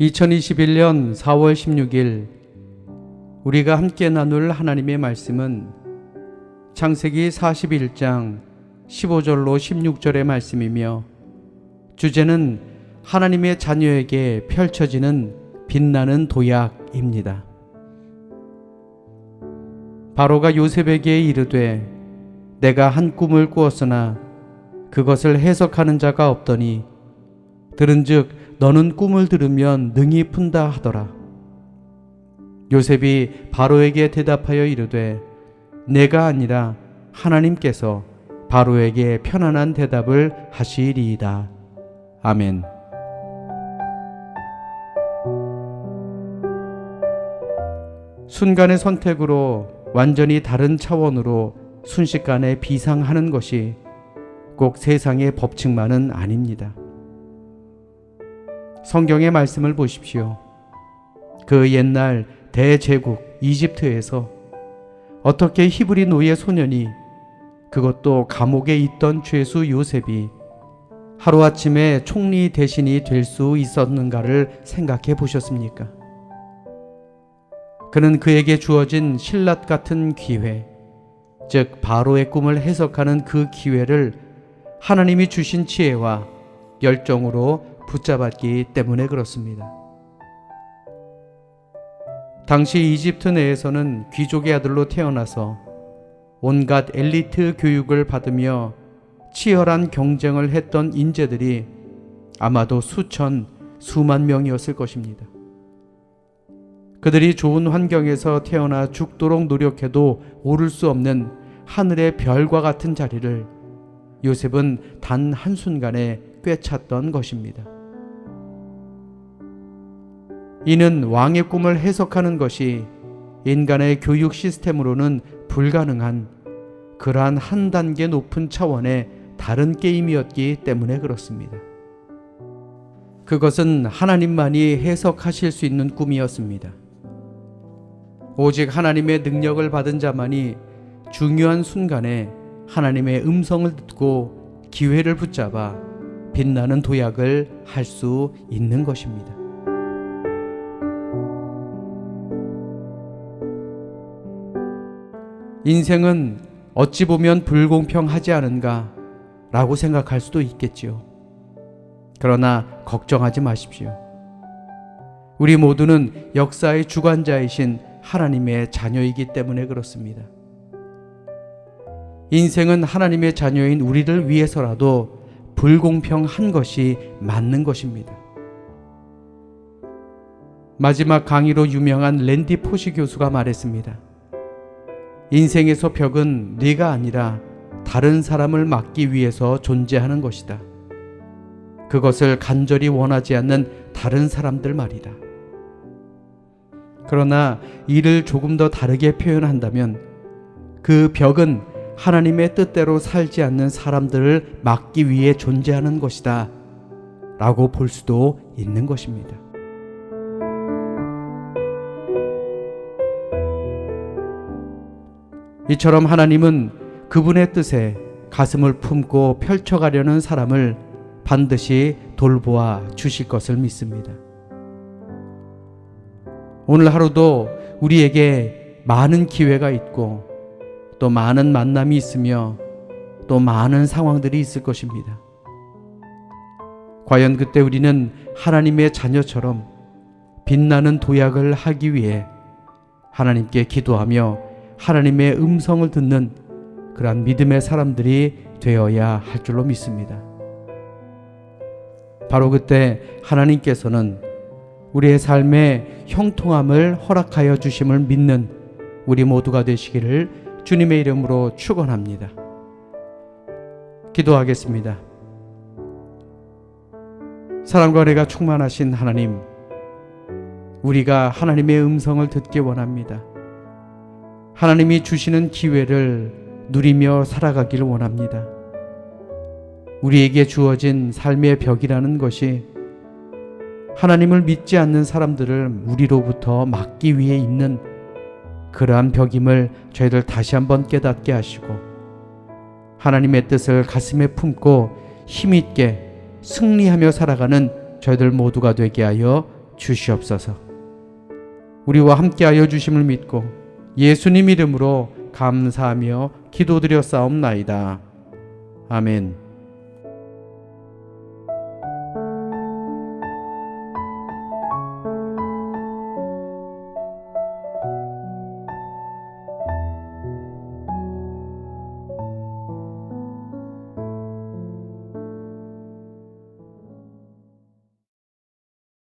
2021년 4월 16일 우리가 함께 나눌 하나님의 말씀은 창세기 41장 15절로 16절의 말씀이며, 주제는 하나님의 자녀에게 펼쳐지는 빛나는 도약입니다. 바로가 요셉에게 이르되 내가 한 꿈을 꾸었으나 그것을 해석하는 자가 없더니 들은즉 너는 꿈을 들으면 능히 푼다 하더라. 요셉이 바로에게 대답하여 이르되 내가 아니라 하나님께서 바로에게 편안한 대답을 하시리이다. 아멘. 순간의 선택으로 완전히 다른 차원으로 순식간에 비상하는 것이 꼭 세상의 법칙만은 아닙니다. 성경의 말씀을 보십시오. 그 옛날 대제국 이집트에서 어떻게 히브리 노예 소년이, 그것도 감옥에 있던 죄수 요셉이 하루아침에 총리 대신이 될 수 있었는가를 생각해 보셨습니까? 그는 그에게 주어진 신라 같은 기회, 즉 바로의 꿈을 해석하는 그 기회를 하나님이 주신 지혜와 열정으로 붙잡았기 때문에 그렇습니다. 당시 이집트 내에서는 귀족의 아들로 태어나서 온갖 엘리트 교육을 받으며 치열한 경쟁을 했던 인재들이 아마도 수만 명이었을 것입니다. 그들이 좋은 환경에서 태어나 죽도록 노력해도 오를 수 없는 하늘의 별과 같은 자리를 요셉은 단 한순간에 꿰찼던 것입니다. 이는 왕의 꿈을 해석하는 것이 인간의 교육 시스템으로는 불가능한 그러한 한 단계 높은 차원의 다른 게임이었기 때문에 그렇습니다. 그것은 하나님만이 해석하실 수 있는 꿈이었습니다. 오직 하나님의 능력을 받은 자만이 중요한 순간에 하나님의 음성을 듣고 기회를 붙잡아 빛나는 도약을 할 수 있는 것입니다. 인생은 어찌 보면 불공평하지 않은가 라고 생각할 수도 있겠지요. 그러나 걱정하지 마십시오. 우리 모두는 역사의 주관자이신 하나님의 자녀이기 때문에 그렇습니다. 인생은 하나님의 자녀인 우리를 위해서라도 불공평한 것이 맞는 것입니다. 마지막 강의로 유명한 랜디 포시 교수가 말했습니다. 인생에서 벽은 네가 아니라 다른 사람을 막기 위해서 존재하는 것이다. 그것을 간절히 원하지 않는 다른 사람들 말이다. 그러나 이를 조금 더 다르게 표현한다면 그 벽은 하나님의 뜻대로 살지 않는 사람들을 막기 위해 존재하는 것이다 라고 볼 수도 있는 것입니다. 이처럼 하나님은 그분의 뜻에 가슴을 품고 펼쳐가려는 사람을 반드시 돌보아 주실 것을 믿습니다. 오늘 하루도 우리에게 많은 기회가 있고 또 많은 만남이 있으며 또 많은 상황들이 있을 것입니다. 과연 그때 우리는 하나님의 자녀처럼 빛나는 도약을 하기 위해 하나님께 기도하며 하나님의 음성을 듣는 그러한 믿음의 사람들이 되어야 할 줄로 믿습니다. 바로 그때 하나님께서는 우리의 삶의 형통함을 허락하여 주심을 믿는 우리 모두가 되시기를 주님의 이름으로 축원합니다. 기도하겠습니다. 사랑과 은혜가 충만하신 하나님, 우리가 하나님의 음성을 듣기 원합니다. 하나님이 주시는 기회를 누리며 살아가기를 원합니다. 우리에게 주어진 삶의 벽이라는 것이 하나님을 믿지 않는 사람들을 우리로부터 막기 위해 있는 그러한 벽임을 저희들 다시 한번 깨닫게 하시고, 하나님의 뜻을 가슴에 품고 힘있게 승리하며 살아가는 저희들 모두가 되게 하여 주시옵소서. 우리와 함께하여 주심을 믿고 예수님 이름으로 감사하며 기도드렸사옵나이다. 아멘.